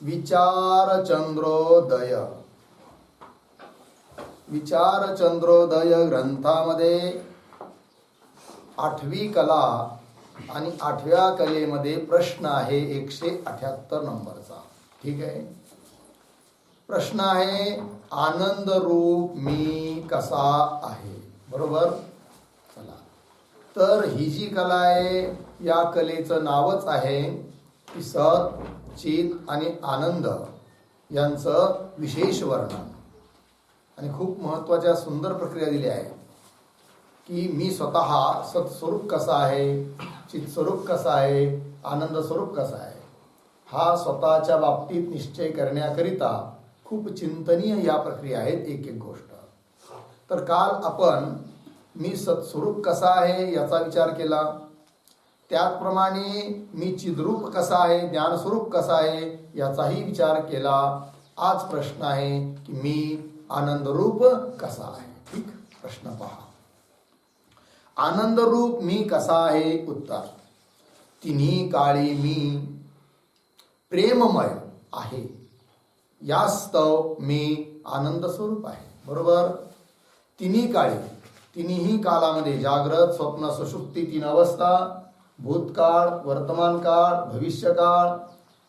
विचारचंद्रोदय. विचारचंद्रोदय ग्रंथामध्ये 8वी कला आणि 8व्या कलेमध्ये प्रश्न आहे 178 नंबरचा. ठीक आहे. प्रश्न आहे आनंद रूप मी कसा आहे. बरोबर. चला, तर ही जी कला आहे या कलेचं नावच आहे की सत, चित आणि आनंद यांचं विशेष वर्णन. आणि खूप महत्त्वाच्या सुंदर प्रक्रिया दिली आहे की मी स्वतः सत्स्वरूप कसा आहे, चित स्वरूप कसा आहे, आनंद स्वरूप कसा आहे, हा स्वतःच्या बाबतीत निश्चय करण्याकरिता खूप चिंतनीय या प्रक्रिया आहेत एक एक गोष्ट. तर काल आपण मी सत्स्वरूप कसा आहे याचा विचार केला. त्याचप्रमाणे मी चिद्रूप कसा आहे, ज्ञानस्वरूप कसा आहे याचाही विचार केला. आज प्रश्न आहे की मी आनंदरूप कसा आहे. ठीक. प्रश्न पहा. आनंदरूप मी कसा आहे. उत्तर. तिन्ही काळी मी प्रेममय आहे, यास्तव मी आनंद स्वरूप आहे. बरोबर. तिन्ही काळी, तिन्ही कालामध्ये जागृत, स्वप्न, सुषुप्ती 3 अवस्था, भूतकाळ, वर्तमान काळ, भविष्यकाळ,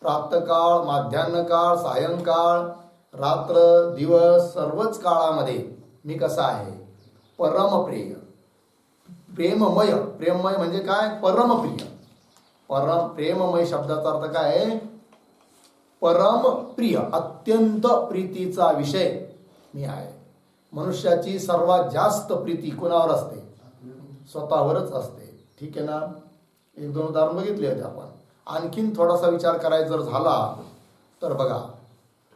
प्रातःकाळ, माध्यान्ह काळ, सायंकाळ, रात्र, दिवस, सर्वच काळामध्ये मी कसा आहे. परमप्रिय, प्रेममय. प्रेममय म्हणजे काय. परमप्रिय. प्रेममय शब्दाचा अर्थ काय आहे. परम प्रिय, अत्यंत प्रीतीचा विषय मी आहे. मनुष्याची सर्वात जास्त प्रीती कोणावर असते. स्वतःवरच असते. ठीक आहे ना. 1-2 उदाहरण बघितले होते आपण. आणखीन थोडासा विचार करायचा जर झाला तर बघा,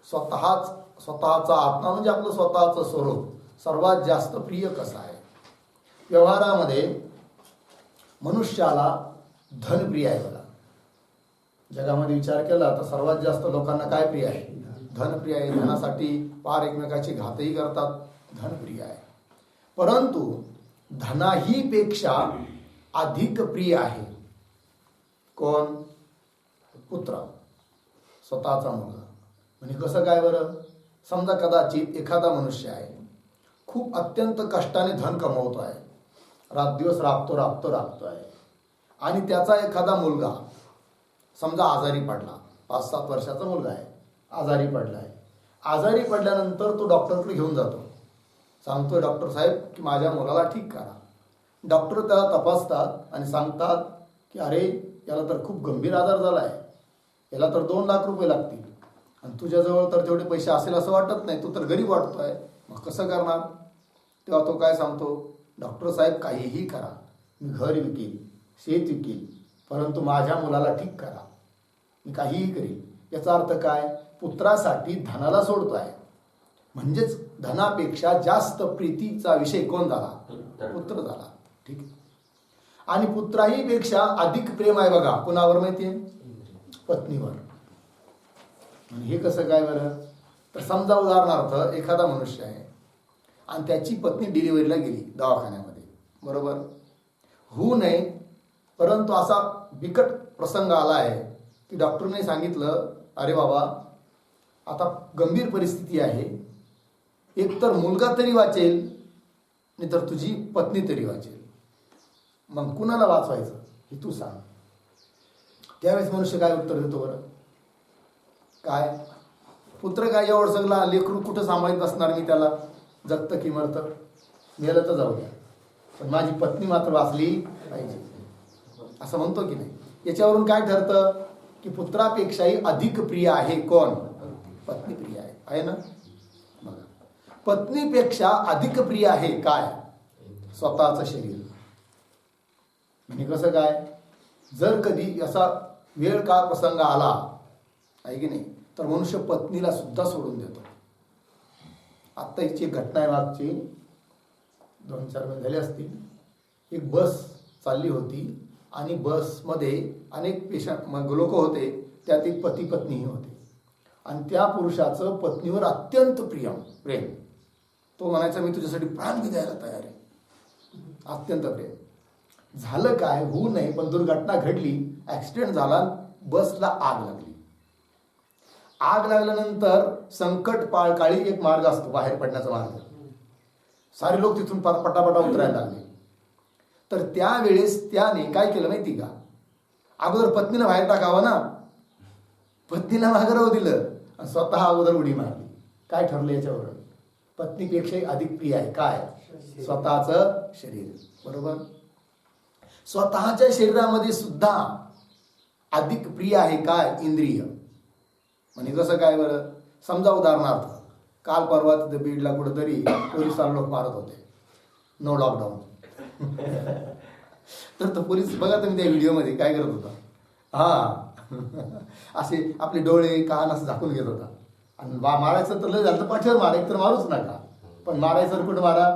स्वतःचा आत्मा म्हणजे आपलं स्वतःचं स्वरूप सर्वात जास्त प्रिय कसं आहे. व्यवहारामध्ये मनुष्याला धन प्रिय आहे. बघा, जगामध्ये विचार केला तर सर्वात जास्त लोकांना काय प्रिय आहे. धन प्रिय आहे. धनासाठी पार एकमेकाची घातही करतात. धन प्रिय आहे. परंतु धनाही पेक्षा अधिक प्रिय आहे कोण. पुत्र, स्वतःचा मुलगा. म्हणजे कसं काय बरं. समजा कदाचित एखादा मनुष्य आहे, खूप अत्यंत कष्टाने धन कमवतो आहे, रातदिवस राबतो आहे, आणि त्याचा एखादा मुलगा समजा आजारी पडला. 5-7 वर्षाचा मुलगा आहे, आजारी पडला आहे. आजारी पडल्यानंतर तो डॉक्टरकडे घेऊन जातो. सांगतोय डॉक्टर साहेब की माझ्या मुलाला ठीक करा. डॉक्टर त्याला तपासतात आणि सांगतात की अरे याला तर खूप गंभीर आजार झाला आहे, याला तर 2 लाख रुपये लागतील, आणि तुझ्याजवळ तर तेवढे पैसे असेल असं वाटत नाही, तू तर गरीब वाटतोय, मग कसं करणार. तेव्हा तो काय सांगतो. डॉक्टर साहेब काहीही करा, मी घर विकेल, शेत विकेल, परंतु माझ्या मुलाला ठीक करा, मी काहीही करीन. याचा अर्थ काय. पुत्रासाठी धनाला सोडतो आहे. म्हणजेच धनापेक्षा जास्त प्रीतीचा विषय कोण झाला. पुत्र झाला. ठीक आहे. आणि पुत्राही पेक्षा अधिक प्रेम आहे बघा कुणावर माहितीये. पत्नीवर. आणि हे कसं काय बरं. तर समजा उदाहरणार्थ एखादा मनुष्य आहे आणि त्याची पत्नी डिलिव्हरीला गेली दवाखान्यामध्ये. बरोबर. होऊ नये, परंतु असा बिकट प्रसंग आला आहे की डॉक्टरने सांगितलं अरे बाबा आता गंभीर परिस्थिती आहे, एकतर मुलगा तरी वाचेल नाही तर तुझी पत्नी तरी वाचेल, मग कुणाला वाचवायचं हे तू सांग. त्यावेळेस मनुष्य काय उत्तर देतो बरं. काय. पुत्र काय एवढं सगळं लेकरू कुठं सांभाळत बसणार मी, त्याला जगतं की मरतं, मेलं तर जाऊ द्या, पण माझी पत्नी मात्र वाचली पाहिजे असं म्हणतो की नाही. याच्यावरून काय ठरतं की पुत्रापेक्षाही अधिक प्रिय आहे कोण. पत्नी प्रिय आहे ना. पत्नीपेक्षा अधिक प्रिय आहे काय. स्वतःचं शरीर. म्हणजे कसं काय. जर कधी असा वेळ काळ प्रसंग आला आहे की नाही तर मनुष्य पत्नीला सुद्धा सोडून देतो. आत्ता हिची एक घटना आहे मागची 2-4 महिने झाले असतील. एक बस चालली होती आणि बसमध्ये अनेक लोक होते, त्यात एक पती पत्नीही होते, आणि त्या पुरुषाचं पत्नीवर अत्यंत प्रेम. तो म्हणायचा मी तुझ्यासाठी प्राण बी द्यायला तयार आहे. अत्यंत प्रेम. झालं काय. होऊ नये पण दुर्घटना घडली, ऍक्सिडेंट झाला, बसला आग लागली. आग लागल्यानंतर संकट काळी एक मार्ग असतो बाहेर पडण्याचा मार्ग. सारे लोक तिथून पटापटा उतरायला लागले. तर त्यावेळेस त्याने काय केलं माहिती का, अगोदर पत्नीला बाहेर टाकावं ना, पत्नीला माघारावं दिलं आणि स्वतः अगोदर उडी मारली. काय ठरलं याच्यावर, पत्नीपेक्षा अधिक प्रिय आहे काय, स्वतःचं शरीर. बरोबर, स्वतःच्या शरीरामध्ये सुद्धा अधिक प्रिय आहे काय, इंद्रिय. म्हणजे कसं काय बरं, समजा उदाहरणार्थ काल परवा तिथे बीडला कुठेतरी पोलिसांना लोक मारत होते, नो लॉकडाऊन. तर तो पोलीस बघा तुम्ही त्या व्हिडिओमध्ये काय करत होता, असे आपले डोळे कान असं झाकून घेत होता. आणि मारायचं तर लय झालं तर पाठीवर मारा, एक तर मारूच नका, पण मारायचं तर कुठं मारा,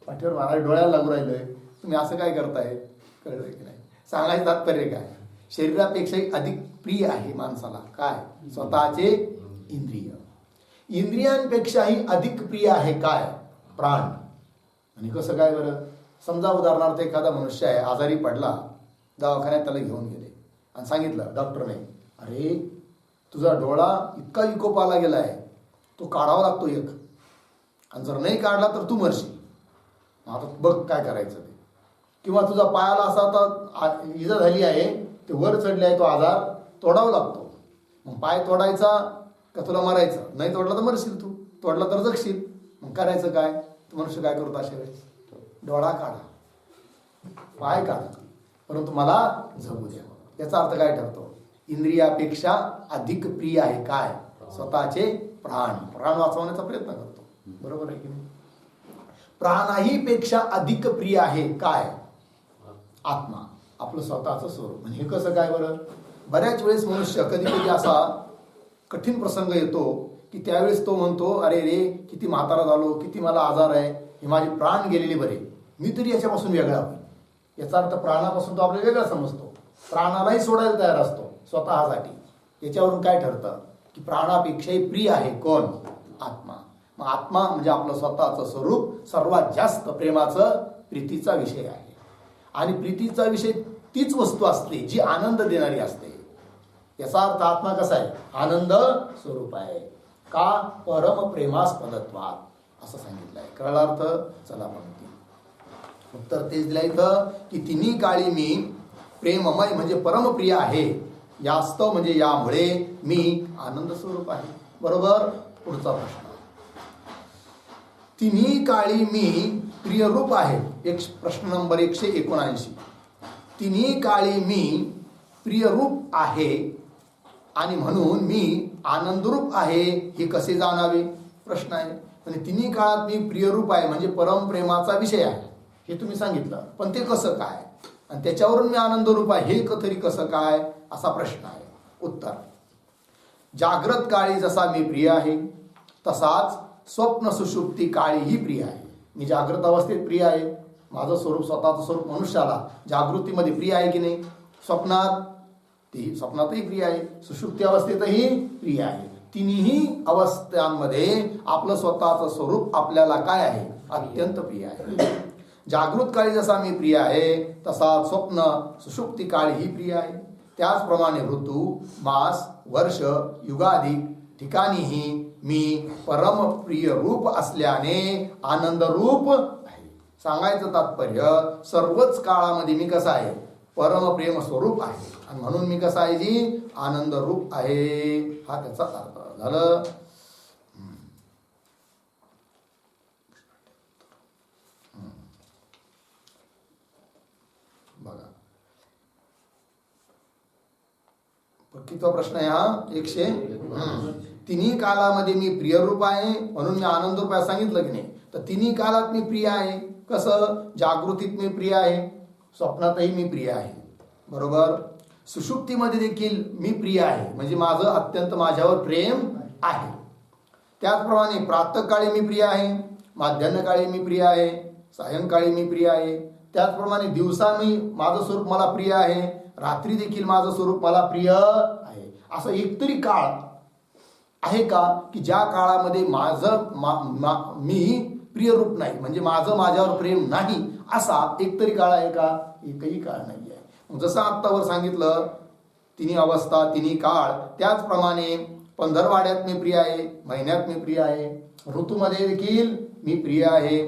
पाठीवर मारा. डोळ्याला लागू राहिलंय, तुम्ही असं काय करताय, कळलं की नाही. सांगायचं तात्पर्य काय, शरीरापेक्षाही अधिक प्रिय आहे माणसाला काय, स्वतःचे इंद्रिय. इंद्रियांपेक्षाही अधिक प्रिय आहे काय, प्राण. आणि कसं काय बरं, समजा उदाहरणार्थ एखादा मनुष्य आहे, आजारी पडला, दवाखान्यात त्याला घेऊन गेले आणि सांगितलं डॉक्टरने, अरे तुझा डोळा इतका विकोपाला गेलाय, तो काढावा लागतो एक, आणि जर नाही काढला तर तू मरशील. आता बघ काय करायचं ते. किंवा तुझा पायाला असा आता इजा झाली आहे, ते वर चढले आहे, तो आजार तोडावा लागतो. मग पाय तोडायचा का तुला मरायचं, नाही तोडला तर मरशील तू, तोडला तर जगशील. मग करायचं काय, मनुष्य काय करतो अशा वेळेस, डोळा काढा, पाय काढा, परंतु मला जगू द्या. याचा अर्थ काय ठरतो, इंद्रियापेक्षा अधिक प्रिय आहे काय, स्वतःचे प्राण. प्राण वाचवण्याचा प्रयत्न करतो. बरोबर आहे की नाही. प्राणाही पेक्षा अधिक प्रिय आहे काय, आत्मा, आपलं स्वतःचं स्वरूप. म्हणजे हे कसं काय बरं, बऱ्याच वेळेस मनुष्य कधी कधी असा कठीण प्रसंग येतो की त्यावेळेस तो म्हणतो, अरे रे किती म्हातारा झालो, किती मला आजार आहे, हे माझे प्राण गेलेले बरे, मी तरी याच्यापासून वेगळा होईल. याचा अर्थ प्राणापासून तो आपल्याला वेगळा समजतो, प्राणालाही सोडायला तयार असतो स्वतःसाठी. याच्यावरून काय ठरतं की प्राणापेक्षाही प्रिय आहे कोण, आत्मा. मग आत्मा म्हणजे आपलं स्वतःचं स्वरूप सर्वात जास्त प्रेमाचं, प्रीतीचा विषय आहे. आणि प्रीतीचा विषय तीच वस्तू असते जी आनंद देणारी असते. याचा अर्थ आत्मा कसा आहे, आनंद स्वरूप आहे का, परम प्रेमास्पदत्वात असं सांगितलं आहे. कळला अर्थ, चला म्हणते उत्तर तेच दिलं इथं की तिन्ही काळी मी प्रेममय म्हणजे परमप्रिय आहे, यास्तव म्हणजे यामुळे मी आनंद स्वरूप आहे. बरोबर. पुढचा प्रश्न, तिन्ही काळी मी प्रियरूप आहे. प्रश्न नंबर 179. तिन्ही काळी मी प्रियरूप आहे आणि म्हणून मी आनंदरूप आहे, हे कसे जाणावे, प्रश्न आहे. म्हणजे तिन्ही काळात मी प्रियरूप आहे म्हणजे परमप्रेमाचा विषय आहे, हे तुम्ही सांगितलं, पण ते कसं काय, आणि त्याच्यावरून मी आनंदरूप आहे हे तरी कसं काय, असा प्रश्न आहे. उत्तर, जागृत काळी जसा मी प्रिय आहे तसाच स्वप्न सुषुप्ती काळीही प्रिय आहे. मी जागृत अवस्थेत प्रिय आहे, माझं स्वरूप स्वतःचं स्वरूप मनुष्याला जागृतीमध्ये प्रिय आहे की नाही, स्वप्नातही प्रिय आहे, सुषुप्ती अवस्थेतही प्रिय आहे. तिन्ही अवस्थांमध्ये आपलं स्वतःचं स्वरूप आपल्याला काय आहे, अत्यंत प्रिय आहे. जागृत काळी जसा मी प्रिय आहे तसा स्वप्न सुषुप्ती काळीही प्रिय आहे. त्याचप्रमाणे ऋतू, मास, वर्ष, युगादी ठिकाणीही मी परमप्रिय रूप असल्याने आनंदरूप आहे. सांगायचं तात्पर्य, सर्वच काळामध्ये मी कसा आहे, परमप्रेम स्वरूप आहे, आणि म्हणून मी कसा आहे जी, आनंदरूप आहे, हा त्याचा अर्थ झालं. बघा कितवा प्रश्न आहे हा, 100. तिन्ही कालामध्ये मी प्रियरूप आहे म्हणून मी आनंदरूप आहे सांगितलं की नाही. तर तिन्ही कालात मी प्रिय आहे, कसं, जागृतीत मी प्रिय आहे, स्वप्नातही मी प्रिय आहे. बरोबर. सुषुप्तीमध्ये देखील मी प्रिय आहे म्हणजे माझं अत्यंत माझ्यावर प्रेम आहे. त्याचप्रमाणे प्रातःकाळी मी प्रिय आहे, माध्यान्हकाळी मी प्रिय आहे, सायंकाळी मी प्रिय आहे. त्याचप्रमाणे दिवसा मी माझं स्वरूप मला प्रिय आहे, रात्री देखील माझं स्वरूप मला प्रिय आहे. असं एकतरी काळ आहे का की ज्या काळामध्ये माझं मी प्रियरूप नाही म्हणजे माझं माझ्यावर प्रेम नाही, असा एकतरी काळ आहे का, एकही काळ नाही आहे. जसं आत्तावर सांगितलं तिन्ही अवस्था तिन्ही काळ, त्याचप्रमाणे पंधरवाड्यात मी प्रिय आहे, महिन्यात मी प्रिय आहे, ऋतूमध्ये देखील मी प्रिय आहे.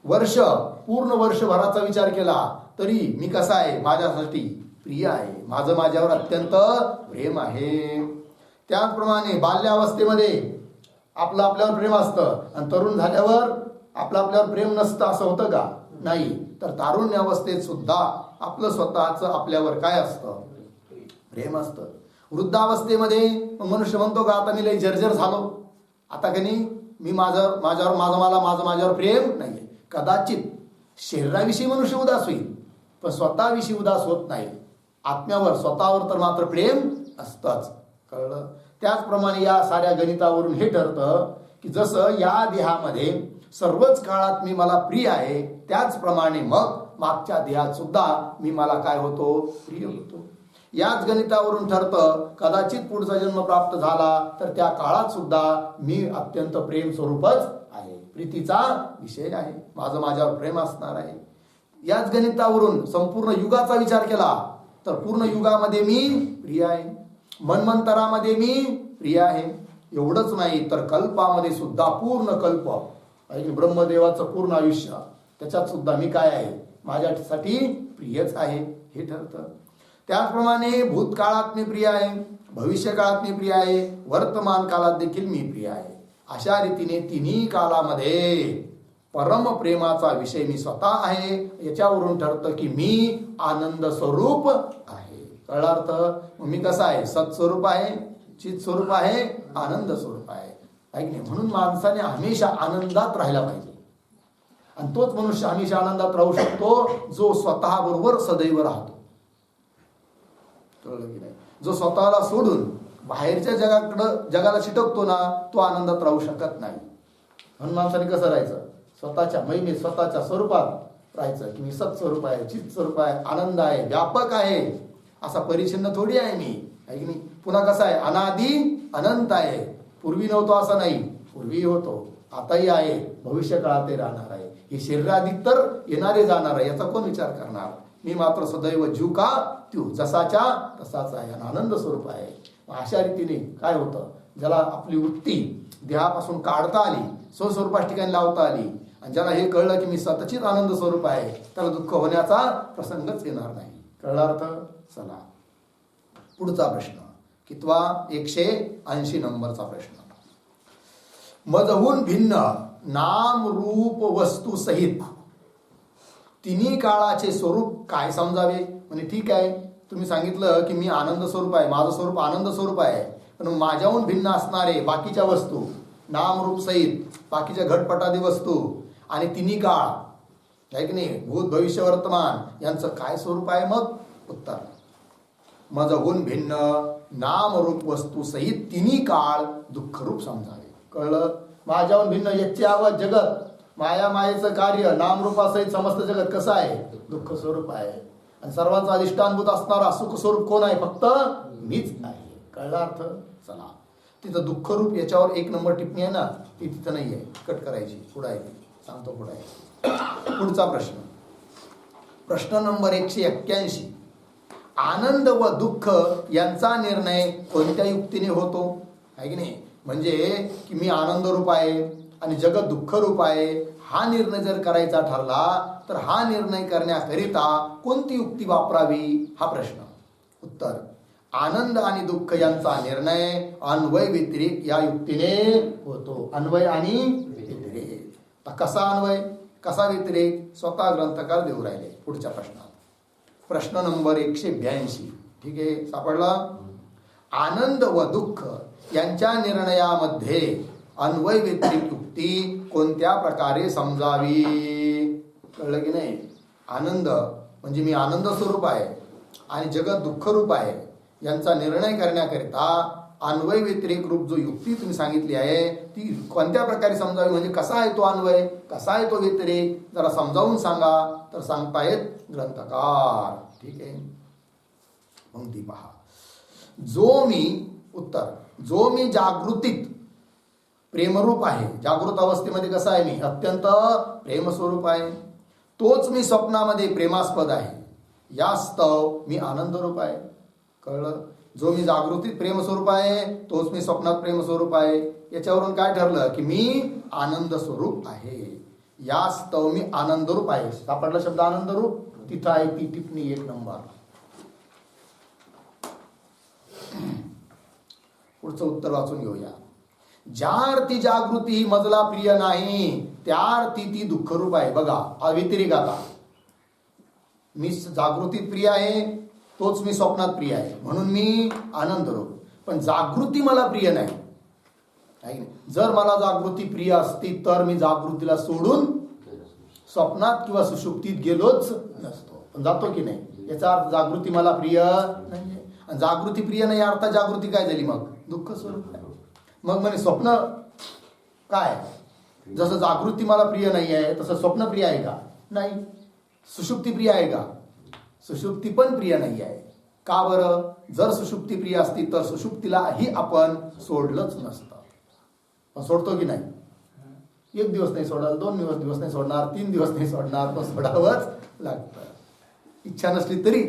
पूर्ण वर्षभराचा विचार केला तरी मी कसा आहे, माझ्यासाठी प्रिय आहे, माझं माझ्यावर अत्यंत प्रेम आहे. त्याचप्रमाणे बाल्यावस्थेमध्ये आपलं आपल्यावर प्रेम असतं आणि तरुण झाल्यावर आपलं आपल्यावर प्रेम नसतं, असं होतं का? नाही. तर तारुण्यावस्थेत सुद्धा आपलं स्वतःचं आपल्यावर काय असतं? प्रेम असतं. वृद्धावस्थेमध्ये मनुष्य म्हणतो का आता मी लई जर्जर झालो, आता की नाही मी माझ्यावर प्रेम नाहीये. कदाचित शरीराविषयी मनुष्य उदास होईल पण स्वतःविषयी उदास होत नाही. आत्म्यावर स्वतःवर तर मात्र प्रेम असतंच. कळलं? त्याचप्रमाणे या साऱ्या गणितावरून हे ठरतं की जसं या देहामध्ये सर्वच काळात मी मला प्रिय आहे, त्याचप्रमाणे मग मागच्या देहात सुद्धा मी मला काय होतो? प्रिय होतो. याच गणितावरून ठरतं कदाचित पुढचा जन्म प्राप्त झाला तर त्या काळात सुद्धा मी अत्यंत प्रेम स्वरूपच आहे, प्रीतीचा विषय आहे, माझं माझ्यावर प्रेम असणार आहे. याच गणितावरून संपूर्ण युगाचा विचार केला तर पूर्ण युगामध्ये मी प्रिय आहे, मन्वंतरामध्ये मी प्रिय आहे. एवढंच नाही तर कल्पामध्ये सुद्धा पूर्ण कल्प ब्रह्मदेवाचं पूर्ण आयुष्य त्याच्यात सुद्धा मी काय आहे, माझ्यासाठी प्रियच आहे हे ठरतं. त्याचप्रमाणे भूतकाळात मी प्रिय आहे, भविष्य काळात मी प्रिय आहे, वर्तमान काळात देखील मी प्रिय आहे. अशा रीतीने तिन्ही काळामध्ये परम प्रेमाचा विषय मी स्वतः आहे. याच्यावरून ठरतं की मी आनंद स्वरूप आहे. कळला अर्थ? मी कसा आहे? सत्स्वरूप आहे, चित स्वरूप आहे, आनंद स्वरूप आहे. म्हणून माणसाने हमेशा आनंदात राहायला पाहिजे आणि तोच मनुष्य हमेशा आनंदात राहू शकतो जो स्वतः बरोबर सदैव राहतो. कळलं की नाही? जो स्वतःला सोडून बाहेरच्या जगाला चिटकतो ना, तो आनंदात राहू शकत नाही. म्हणून माणसाने कसं राहायचं? स्वतःच्या महिमेत स्वतःच्या स्वरूपात राहायचं की मी सत्स्वरूप आहे, चित स्वरूप आहे, आनंद आहे, व्यापक आहे, असा परिचिन्न थोडी आहे मी. आहे की नाही? पुन्हा कसा आहे? अनादि अनंत आहे. पूर्वी नव्हतो असं नाही, पूर्वी होतो, आताही आहे, भविष्य काळातही राहणार आहे. हे शरीराधिक तर येणारे जाणार आहे, याचा कोण विचार करणार? मी मात्र सदैव जीव का त्यो जसाच्या तसाच आहे आणि आनंद स्वरूप आहे. अशा रीतीने काय होतं? ज्याला आपली वृत्ती देहापासून काढता आली, स्वस्वरूपाच्या ठिकाणी लावता आली आणि ज्याला हे कळलं की मी सतचित आनंद स्वरूप आहे, त्याला दुःख होण्याचा प्रसंगच येणार नाही. कळला अर्थ? चला पुढचा प्रश्न, कितवा? 180 नंबरचा प्रश्न. मजहून भिन्न नाम रूप वस्तू सहित तिन्ही काळाचे स्वरूप काय समजावे? म्हणजे ठीक आहे, तुम्ही सांगितलं की मी आनंद स्वरूप आहे, माझं स्वरूप आनंद स्वरूप आहे, पण माझ्याहून भिन्न असणारे बाकीच्या वस्तू, नाम रूप सहित बाकीच्या घटपटादी वस्तू आणि तिन्ही काळ आहे की नाही, भूत भविष्य वर्तमान, यांचं काय स्वरूप आहे? मग उत्तर, मजहून भिन्न नाम रूप वस्तू सहित तिन्ही काळ दुःख रूप समजावे. कळलं? माझ्याहून भिन्न याचे आवाज जगत, मायाचं कार्य, नामरूपासहित समस्त जगत कसं आहे? दुःख स्वरूप आहे. आणि सर्वांचा अधिष्ठानभूत असणारा सुख स्वरूप कोण आहे? फक्त मीच आहे. कळला अर्थ? चला, तिथं दुःख रूप याच्यावर 1 नंबर टिप्पणी आहे ना, ती तिथं नाही आहे, कट करायची. पुढे आहे, सांगतो पुढे आहे. पुढचा प्रश्न, प्रश्न नंबर 181. आनंद व दुःख यांचा निर्णय कोणत्या युक्तीने होतो? आहे की नाही? म्हणजे की मी आनंद रूप आहे आणि जगत दुःख रूप आहे, हा निर्णय जर करायचा ठरला तर हा निर्णय करण्याकरिता कोणती युक्ती वापरावी? हा प्रश्न. उत्तर, आनंद आणि दुःख यांचा निर्णय अन्वय व्यतिरेक या युक्तीने होतो. अन्वय आणि व्यतिरेक. कसा अन्वय कसा व्यतिरेक स्वतः ग्रंथकार देऊ राहिले. पुढच्या प्रश्नात, प्रश्न नंबर 182. ठीक आहे, सापडला? आनंद व दुःख यांच्या निर्णयामध्ये अन्वय व्यतिरिक्त युक्ती कोणत्या प्रकारे समजावी? कळलं की नाही? आनंद म्हणजे मी आनंद स्वरूप आहे आणि जगत दुःख रूप आहे, यांचा निर्णय करण्याकरिता अन्वय व्यतिरेक रूप जो युक्ती तुम्ही सांगितली आहे ती कोणत्या प्रकारे समजावी? म्हणजे कसा आहे तो अन्वय, कसा आहे तो व्यतिरेक, जरा समजावून सांगा. तर सांगतायत ग्रंथकार. ठीक आहे, मग ती पहा. उत्तर, जो मी जागृतीत प्रेमरूप आहे, जागृत अवस्थेमध्ये कसा आहे मी? अत्यंत प्रेमस्वरूप आहे. तोच मी स्वप्नामध्ये प्रेमास्पद आहे, यास्तव मी आनंद रूप आहे. कळलं? जो मी जागृतीत प्रेमस्वरूप आहे तोच मी स्वप्नात प्रेमस्वरूप आहे. याच्यावरून काय ठरलं की मी आनंद स्वरूप आहे. यास्तव मी आनंदरूप आहे. सापडला शब्द आनंदरूप, तिथं आहे ती टिप्पणी 1 नंबर. पुढचं उत्तर वाचून घेऊया. ज्या अर्थी जागृती ही मजला प्रिय नाही त्या अर्थी ती दुःखरूप आहे. बघा अव्यतिरिक. आता मी जागृतीत प्रिय आहे तोच मी स्वप्नात प्रिय आहे म्हणून मी आनंदरूप. पण जागृती मला प्रिय नाही. जर मला जागृती प्रिय असती तर मी जागृतीला सोडून स्वप्नात किंवा सुषुप्तीत गेलोच नसतो. पण जातो की नाही. याचा अर्थ जागृती मला प्रिय नाही. आणि जागृती प्रिय नाही अर्थात जागृती काय झाली मग दुःख स्वरूप आहे. मग म्हणे स्वप्न काय, जसं जागृती मला प्रिय नाही आहे तसं स्वप्न प्रिय आहे का? नाही. सुषुप्ती प्रिय आहे का? सुषुप्ती पण प्रिय नाही आहे. का बरं? जर सुषुप्ती प्रिय असती तर सुषुप्तीलाही आपण सोडलंच नसतं. पण सोडतो की नाही? 1 दिवस नाही सोडाल, 2 दिवस नाही सोडणार, 3 दिवस नाही सोडणार, पण सोडावंच लागतं. इच्छा नसली तरी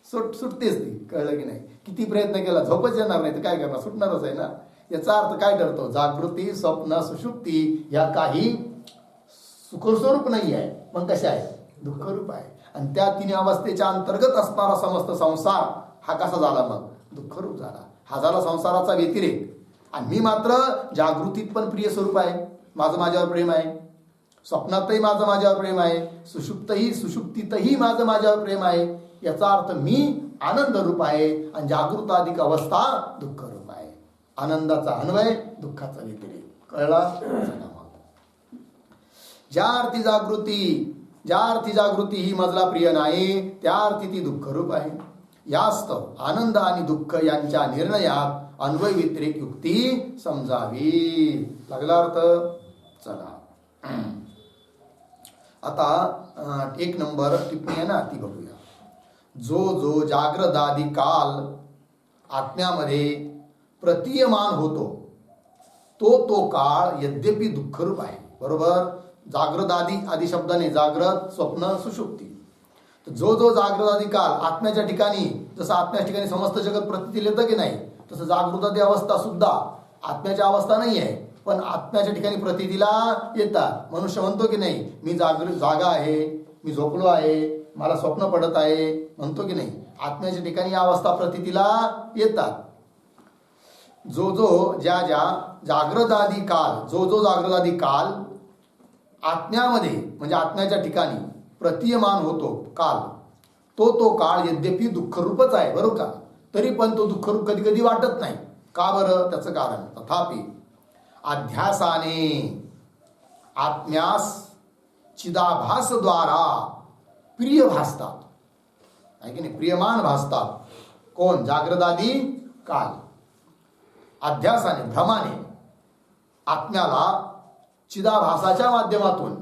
सुटतेच ती. कळलं की नाही? किती प्रयत्न केला झोपच येणार नाही तर काय करणार, सुटणारच आहे ना. याचा अर्थ काय ठरतो? जागृती स्वप्न सुषुप्ती या काही सुखस्वरूप नाही आहे, मग कशा आहे? दुःखरूप आहे. आणि त्या 3 अवस्थेच्या अंतर्गत असणारा समस्त संसार हा कसा झाला मग? दुःखरूप झाला. हा झाला संसाराचा व्यतिरेक. आणि मी मात्र जागृतीत पण प्रिय स्वरूप आहे, माझं माझ्यावर प्रेम आहे. स्वप्नातही माझं माझ्यावर प्रेम आहे, सुषुप्तीतही माझं माझ्यावर प्रेम आहे. याचा अर्थ मी आनंद रूप आहे आणि जागृताधिक अवस्था दुःख रूप आहे. आनंदाचा अन्वय दुःखाचा व्यतिरेक. कळला? ज्या अर्थी जागृती ही मजला प्रिय नाही त्या अर्थी ती दुःखरूप आहे. यास्तव आनंद आणि दुःख यांच्या निर्णयात अन्वय व्यतिरेक युक्ती समजावी. लागला अर्थ? चला आता 1 नंबर टिप्पणी आहे ना ती बघूया. जो जाग्रदादी काल आत्म्यामध्ये प्रतीयमान होतो तो काळ यद्यपि दुःखरूप आहे. बरोबर? जाग्रदादी आदी शब्दाने जाग्रत स्वप्न सुषुप्ती. जो जाग्रदादी काल आत्म्याच्या ठिकाणी, जसं आत्म्याच्या ठिकाणी समस्त जगत प्रतीतील येतं की नाही, तसं जागृतादी अवस्था सुद्धा आत्म्याच्या अवस्था नाही आहे पण आत्म्याच्या ठिकाणी प्रतीतीला येतात. मनुष्य म्हणतो की नाही मी जागा आहे, मी झोपलो आहे, मला स्वप्न पडत आहे, म्हणतो की नाही. आत्म्याच्या ठिकाणी या अवस्था प्रतीतीला येतात. जो जाग्रदादी काल आत्म्यामध्ये म्हणजे आत्म्याच्या ठिकाणी प्रतीयमान होतो काल, तो काळ यद्यपि दुःखरूपच आहे बरोबर का, तरी पण तो दुःखरूप कधी कधी वाटत नाही. का बरं? त्याचं कारण तथापि अध्यासाने आत्म्यास चिदाभासद्वारा प्रिय भासतात. आहे की नाही? प्रियमान भासतात. कोण? जाग्रदादी काल. अध्यासाने भ्रमाने आत्म्याला चिदाभासाच्या माध्यमातून,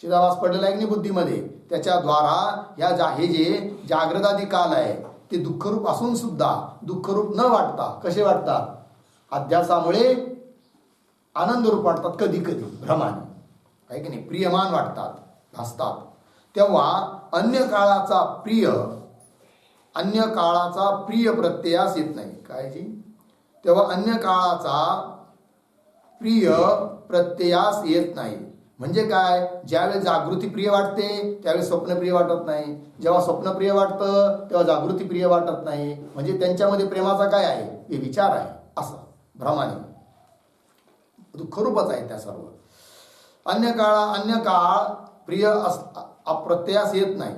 चिदाभास पडलेला आहे की नाही बुद्धीमध्ये, त्याच्याद्वारा हे जे जाग्रदादी काल आहे ते दुःखरूप असून सुद्धा दुःखरूप न वाटता कसे वाटतात? अध्यासामुळे आनंदरूप वाटतात कधी कधी भ्रमाने. आहे की नाही? प्रियमान वाटतात, भासतात. तेव्हा अन्य काळाचा प्रिय प्रत्ययास येत नाही. काय जी? तेव्हा अन्य काळाचा प्रिय प्रत्ययास येत नाही. म्हणजे काय? ज्यावेळी जागृती प्रिय वाटते त्यावेळी स्वप्न प्रिय वाटत नाही. जेव्हा स्वप्न प्रिय वाटतं तेव्हा जागृती प्रिय वाटत नाही. म्हणजे त्यांच्यामध्ये प्रेमाचा काय आहे? हे विचार आहे. असं भ्रमाने दुःखरूपच आहे त्या सर्व. अन्य काळ प्रिय प्रत्ययास येत नाही.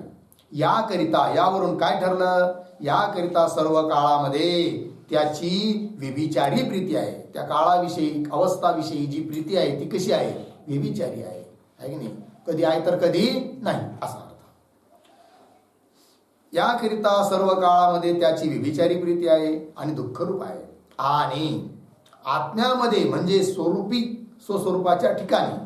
याकरिता, यावरून काय ठरलं? याकरिता सर्व काळामध्ये त्याची व्यभिचारी प्रीती आहे. त्या काळाविषयी अवस्थाविषयी जी प्रीती आहे ती कशी आहे? व्यभिचारी आहे. आहे की नाही? कधी आहे तर कधी नाही असा अर्थ. याकरिता सर्व काळामध्ये त्याची व्यभिचारी प्रीती आहे आणि दुःखरूप आहे. आणि आत्म्यामध्ये म्हणजे स्वस्वरूपाच्या ठिकाणी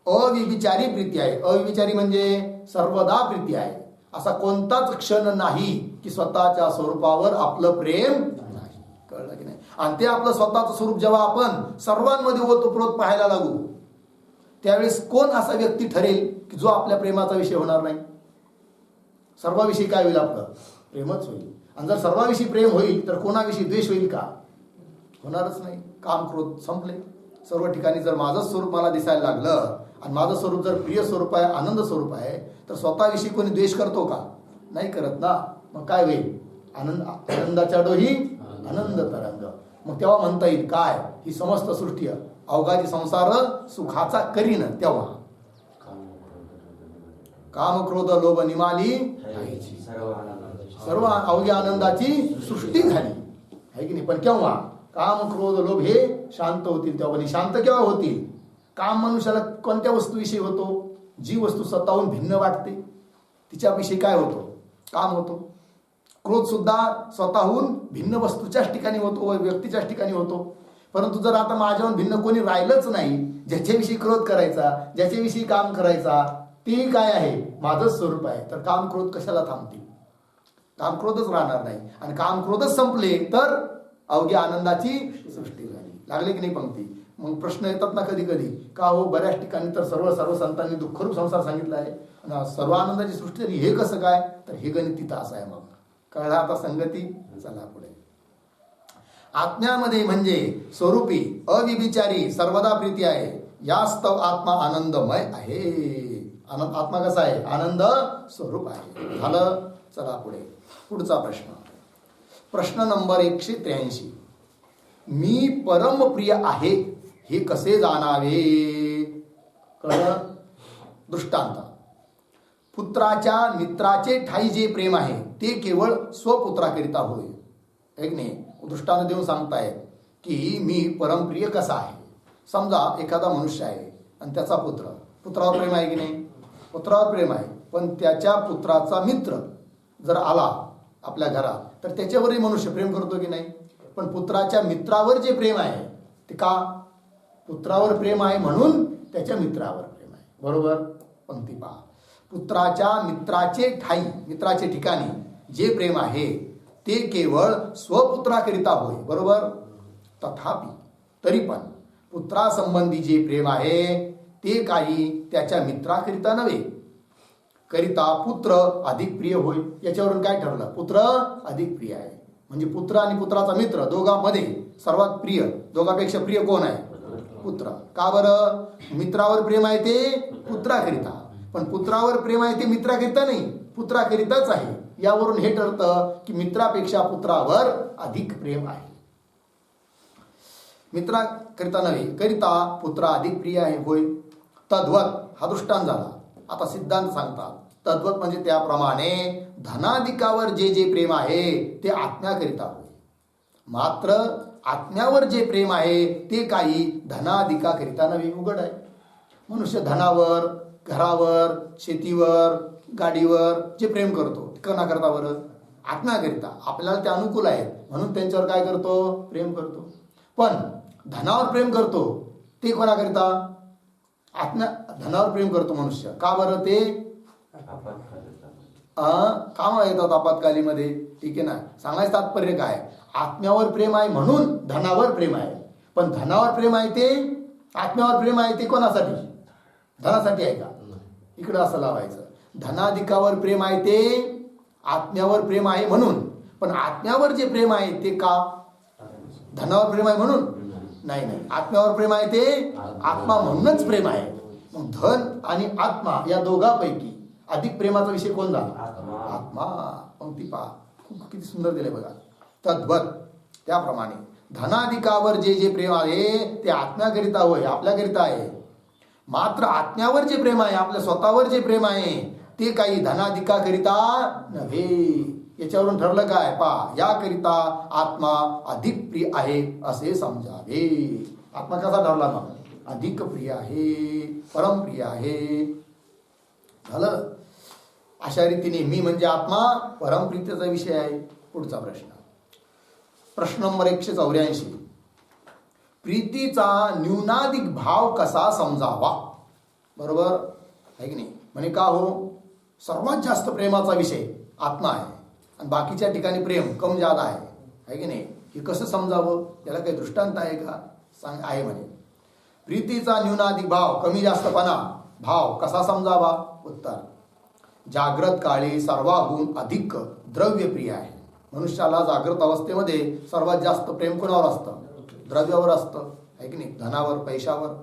अव्यभिचारी प्रीती आहे. अव्यभिचारी म्हणजे सर्वदा प्रीती आहे. असा कोणताच क्षण नाही की स्वतःच्या स्वरूपावर आपलं प्रेम नाही. कळलं की नाही? आणि ते आपलं स्वतःचं स्वरूप जेव्हा आपण सर्वांमध्ये ओतप्रोत पाहायला लागू त्यावेळेस कोण असा व्यक्ती ठरेल की जो आपल्या प्रेमाचा विषय होणार नाही? सर्वाविषयी काय होईल? आपलं प्रेमच होईल. आणि जर सर्वाविषयी प्रेम होईल तर कोणाविषयी द्वेष होईल का? होणारच नाही. काम क्रोध संपले. सर्व ठिकाणी जर माझं स्वरूप मला दिसायला लागलं आणि माझं स्वरूप जर प्रिय स्वरूप आहे, आनंद स्वरूप आहे, तर स्वतःविषयी कोणी द्वेष करतो का? नाही करत ना. मग काय होईल? आनंदाच्या डोही आनंद तरंग. मग तेव्हा म्हणता येईल काय? ही समस्त सृष्टी अवघाची संसार सुखाचा करीन. तेव्हा काम क्रोध लोभ निमाली सर्व अवघ्या आनंदाची सृष्टी झाली आहे की नाही. पण केव्हा? काम क्रोध लोभ हे शांत होतील तेव्हा. शांत केव्हा होतील? काम मनुष्याला कोणत्या वस्तूविषयी होतो? जी वस्तू स्वतःहून भिन्न वाटते तिच्याविषयी काय होतो? काम होतो. क्रोध सुद्धा स्वतःहून भिन्न वस्तूच्याच ठिकाणी होतो, व्यक्तीच्याच ठिकाणी होतो. परंतु जर आता माझ्याहून भिन्न कोणी राहिलंच नाही, ज्याच्याविषयी क्रोध करायचा, ज्याच्याविषयी काम करायचा, ते काय आहे? माझंच स्वरूप आहे. तर काम क्रोध कशाला थांबतील? काम क्रोधच राहणार नाही. आणि काम क्रोधच संपले तर अवघ्या आनंदाची सृष्टी झाली. लागले की नाही पंक्ती? मग प्रश्न येतात ना कधी कधी, का हो बऱ्याच ठिकाणी तर सर्व संतांनी दुःखरूप संसार सांगितला आहे आणि सर्व आनंदाची सृष्टी झाली, हे कसं काय? तर हे गणित तिथं असं आहे. मग कळला आता संगती? चला पुढे. आत्म्यामध्ये म्हणजे स्वरूपी अविविचारी सर्वदा प्रीती आहे. यास्तव आत्मा आनंदमय आहे. आत्मा कसा आहे? आनंद स्वरूप आहे. झालं. चला पुढे. पुढचा प्रश्न. प्रश्न नंबर 183. मी परमप्रिय आहे हे कसे जाणावे? कळलं? दृष्टांत. पुत्राच्या मित्राचे ठाई जे प्रेम आहे ते केवळ स्वपुत्राकरिता होय. एक नाही दृष्टांत देऊन सांगतायत की मी परमप्रिय कसा आहे. समजा एखादा मनुष्य आहे आणि त्याचा पुत्रावर प्रेम आहे की नाही? पुत्रावर प्रेम आहे, पण त्याच्या पुत्राचा मित्र जर आला आपल्या घरात तर त्याच्यावरही मनुष्य प्रेम करतो की नाही? पण पुत्राच्या मित्रावर जे प्रेम आहे ते का? पुत्रावर प्रेम आहे म्हणून त्याच्या मित्रावर प्रेम आहे. बरोबर? पंक्ती पहा. पुत्राच्या मित्राचे ठाई, मित्राचे ठिकाणी जे प्रेम आहे ते केवळ स्वपुत्राकरिता होय. बरोबर? तथापि तरी पण पुत्रासंबंधी जे प्रेम आहे ते काही त्याच्या मित्राकरिता नव्हे, करिता पुत्र अधिक प्रिय होय. याच्यावरून काय ठरलं? पुत्र अधिक प्रिय आहे. म्हणजे पुत्र आणि पुत्राचा मित्र दोघांमध्ये सर्वात प्रिय, दोघांपेक्षा प्रिय कोण आहे? पुत्र. का बरं? मित्रावर प्रेम आहे ते पुत्राकरिता, पण पुत्रावर प्रेम आहे ते मित्राकरिता नाही, पुत्राकरिताच आहे. यावरून हे ठरतं की मित्रापेक्षा पुत्रावर अधिक प्रेम आहे. मित्राकरिता नव्हे, करिता पुत्र अधिक प्रिय आहे होय. तद्वत हा दृष्टांत झाला. आता सिद्धांत सांगतात. तद्वत म्हणजे त्याप्रमाणे धनाधिकावर जे जे प्रेम आहे ते आत्म्याकरिता होय. मात्र आत्म्यावर जे प्रेम आहे ते काही धनाधिकाकरिता नव्हे. उघड आहे. मनुष्य धनावर, घरावर, शेतीवर, गाडीवर जे प्रेम करतो ते कोणाकरता बरं? आत्म्याकरिता. आपल्याला ते अनुकूल आहेत म्हणून त्यांच्यावर काय करतो? प्रेम करतो. पण धनावर प्रेम करतो ते कोणाकरिता? धनावर प्रेम करतो मनुष्य. का बरं? ते काम येतात आपत्कालीमध्ये. ठीक आहे ना? सांगायचं तात्पर्य काय? आत्म्यावर प्रेम आहे म्हणून धनावर प्रेम आहे, पण धनावर प्रेम आहे ते, आत्म्यावर प्रेम आहे ते कोणासाठी? धनासाठी आहे का? इकडं असं लावायचं. धनाधिकावर प्रेम आहे ते आत्म्यावर प्रेम आहे म्हणून, पण आत्म्यावर जे प्रेम आहे ते का? धनावर प्रेम आहे म्हणून नाही. आत्म्यावर प्रेम आहे ते आत्मा म्हणूनच प्रेम आहे. मग धन आणि आत्मा या दोघांपैकी अधिक प्रेमाचा विषय कोण झाला? आत्मा. पंक्ती पहा, किती सुंदर दिले बघा. तद्वत त्याप्रमाणे धनाधिकावर जे जे प्रेम आहे ते आत्म्याकरिता होय, आपल्याकरिता आहे. मात्र आत्म्यावर जे प्रेम आहे, आपल्या स्वतःवर जे प्रेम आहे ते काही धनाधिकाकरिता नव्हे. याच्यावरून ठरलं काय? पहा, याकरिता आत्मा अधिक प्रिय आहे असे समजावे. आत्मा कसा ठरला मग? अधिक प्रिय आहे, परमप्रिय आहे. झालं. अशा रीतीने मी म्हणजे आत्मा परमप्रीतीचा विषय आहे. पुढचा प्रश्न. प्रश्न नंबर 184. प्रीतीचा न्यूनाधिक भाव कसा समजावा? बरोबर आहे की नाही? म्हणे का हो, सर्वात जास्त प्रेमाचा विषय आत्मा आहे आणि बाकीच्या ठिकाणी प्रेम कम जादा आहे की नाही? हे कसं समजावं? याला काही दृष्टांत आहे का? सांग. आहे म्हणे. प्रीतीचा न्यूनाधिक भाव, कमी जास्तपणा भाव कसा समजावा? उत्तर. जागृत काळी सर्वाहून अधिक द्रव्यप्रिय आहे. मनुष्याला जागृत अवस्थेमध्ये सर्वात जास्त प्रेम कोणावर असतं? द्रव्यावर असतं, आहे की नाही? धनावर, पैशावर.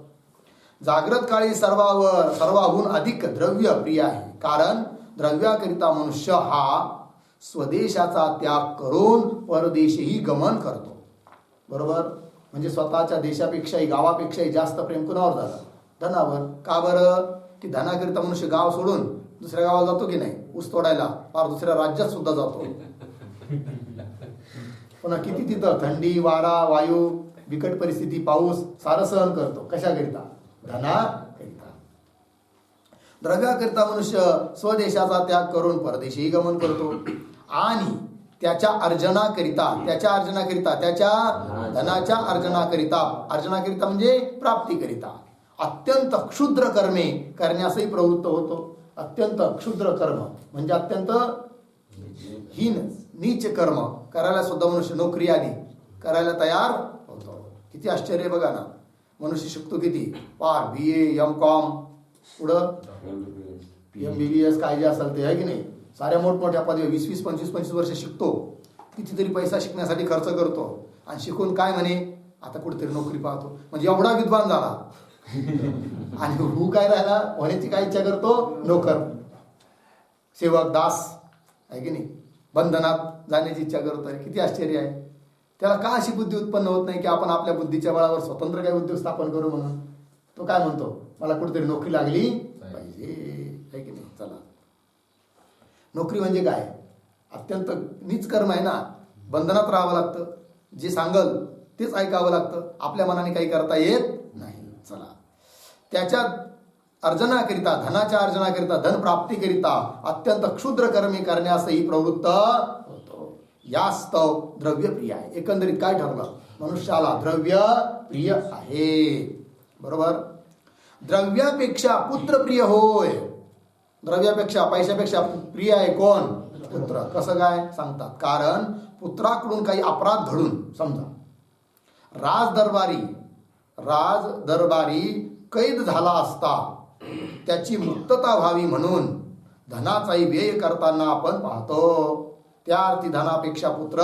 जागृत काळी सर्वाहून अधिक द्रव्य प्रिय आहे, कारण द्रव्याकरिता मनुष्य हा स्वदेशाचा त्याग करून परदेशीही गमन करतो. बरोबर? म्हणजे स्वतःच्या देशापेक्षाही गावापेक्षाही जास्त प्रेम कोणावर झालं? धनावर. का बरं? की धनाकरिता मनुष्य गाव सोडून दुसऱ्या गावाला जातो की नाही? ऊस तोडायला फार दुसऱ्या राज्यात सुद्धा जातो. पुन्हा किती तिथं थंडी, वारा, वायू, बिकट परिस्थिती, पाऊस सारं सहन करतो. कशाकरिता? धनाकरिता. द्रव्याकरिता मनुष्य स्वदेशाचा त्याग करून परदेशीही गमन करतो आणि त्याच्या अर्जनाकरिता त्याच्या धनाच्या अर्जनाकरिता म्हणजे प्राप्तीकरिता अत्यंत क्षुद्र कर्मे करण्यासही प्रवृत्त होतो. अत्यंत क्षुद्र कर्म म्हणजे अत्यंत हीन नीच कर्म करायला सुद्धा मनुष्य नोकरी आधी करायला तयार होतो. किती आश्चर्य बघा ना. मनुष्य शिकतो किती? पार BA, M.Com, पुढं MBBS काय जे असेल ते, आहे की नाही? साऱ्या मोठमोठ्या पदवी 20-20, 25-25 वर्ष शिकतो. कितीतरी पैसा शिकण्यासाठी खर्च करतो आणि शिकून काय म्हणे? आता कुठेतरी नोकरी पाहतो. म्हणजे एवढा विद्वान झाला आणि काय राहिला? होण्याची काय इच्छा करतो? नोकर, सेवक, दास, आहे की नाही? बंधनात जाण्याची इच्छा करतोय. किती आश्चर्य आहे. त्याला का अशी बुद्धी उत्पन्न होत नाही की आपण आपल्या बुद्धीच्या बळावर स्वतंत्र काही उद्योग स्थापन करू म्हणून? तो काय म्हणतो? मला कुठेतरी नोकरी लागली पाहिजे, आहे की नाही? चला, नोकरी म्हणजे काय? अत्यंत नीच कर्म आहे ना. बंधनात राहावं लागतं, जे सांगल तेच ऐकावं लागतं, आपल्या मनाने काही करता येत नाही. चला, त्याच्या अर्जनाकरिता, धनाच्या अर्जनाकरिता, धन प्राप्तीकरिता अत्यंत क्षुद्र कर्मे करण्यासही प्रवृत्त होतो. यास्तव द्रव्य प्रिय आहे. एकंदरीत काय ठरलं? मनुष्याला द्रव्य प्रिय आहे. बरोबर? द्रव्यापेक्षा पुत्र प्रिय होय. द्रव्यापेक्षा, पैशापेक्षा प्रिय आहे कोण? पुत्र. कसं काय सांगतात? कारण पुत्राकडून काही अपराध घडून, समजा राज दरबारी कैद झाला असता, त्याची मुक्तता व्हावी म्हणून धनाचाही व्यय करताना आपण पाहतो. त्या अर्थी धनापेक्षा पुत्र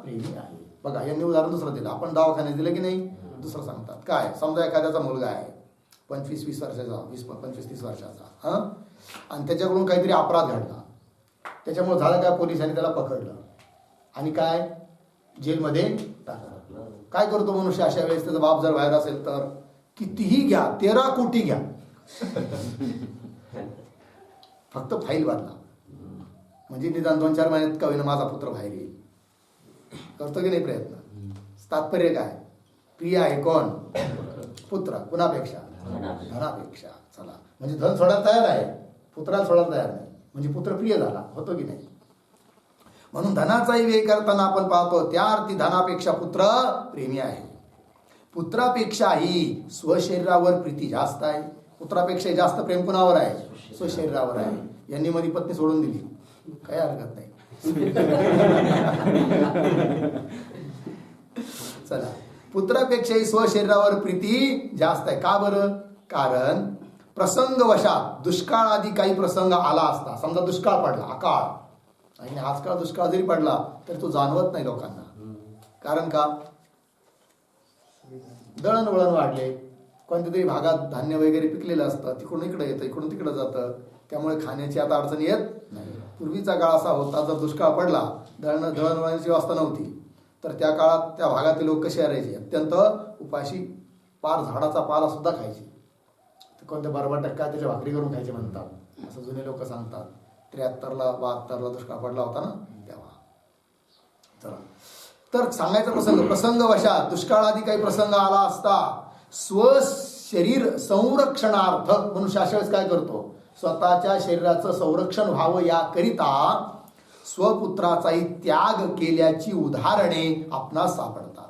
प्रेमी आहे. बघा, यांनी उदाहरण दुसरं दिलं. आपण दवाखान्यात दिलं की नाही? दुसरं सांगतात. काय? समजा एखाद्याचा मुलगा आहे 25-20 वर्षाचा, 25-30 वर्षाचा, आणि त्याच्याकडून काहीतरी अपराध घडला. त्याच्यामुळे झालं काय? पोलिसांनी त्याला पकडलं आणि काय? जेलमध्ये टाकलं. काय करतो मनुष्य अशा वेळेस? त्याचा बाप जर बाहेर असेल तर कितीही घ्या, 13 कोटी घ्या, फक्त फाईल बदला, म्हणजे निदान 2-4 महिन्यात का होईना माझा पुत्र बाहेर येईल. करतो की नाही प्रयत्न? तात्पर्य काय? प्रिय आहे कोण? पुत्र. कुणापेक्षा? धनापेक्षा. चला, म्हणजे धन सोडायला तयार आहे, पुत्राला सोडायला तयार नाही, म्हणजे पुत्र प्रिय झाला. होतो की नाही? म्हणून धनाचाही व्यय करताना आपण पाहतो, त्या अर्थी धनापेक्षा पुत्र प्रेमी आहे. पुत्रापेक्षाही स्वशरीरावर प्रीती जास्त आहे. पुत्रापेक्षा जास्त प्रेम कुणावर आहे? स्वशरीरावर आहे. यांनी मध्ये पत्नी सोडून दिली, काही हरकत नाही. चला, पुत्रापेक्षाही स्वशरीरावर प्रीती जास्त आहे. का बरं? कारण प्रसंगवशात दुष्काळ आदी काही प्रसंग आला असता, समजा दुष्काळ पडला, अकाळ, आणि आजकाल दुष्काळ जरी पडला तर तो जाणवत नाही लोकांना. कारण का? दळणवळण वाढले, कोणत्या तरी भागात धान्य वगैरे पिकलेलं असतं, तिकडून इकडे येतं, इकडून तिकडे जातं, त्यामुळे खाण्याची आता अडचण येत नाही. पूर्वीचा काळ असा होता, जर दुष्काळ पडला, दळणवळणाची व्यवस्था नव्हती, तर त्या काळात त्या भागातील लोक कसे राहायचे? अत्यंत उपाशी, पार झाडाचा पाला सुद्धा खायचे. कोणत्या 12% त्याच्या भाकरी करून खायचे म्हणतात, असं जुने लोक सांगतात. 73ला 72ला दुष्काळ पडला होता ना तेव्हा. चला, तर सांगायचा प्रसंगवशात दुष्काळ आधी काही प्रसंग आला असता, स्वशरीर संरक्षणार्थ मनुष्य अशा वेळेस काय करतो? स्वतःच्या शरीराचं संरक्षण व्हावं याकरिता स्वपुत्राचाही त्याग केल्याची उदाहरणे आपणास सापडतात.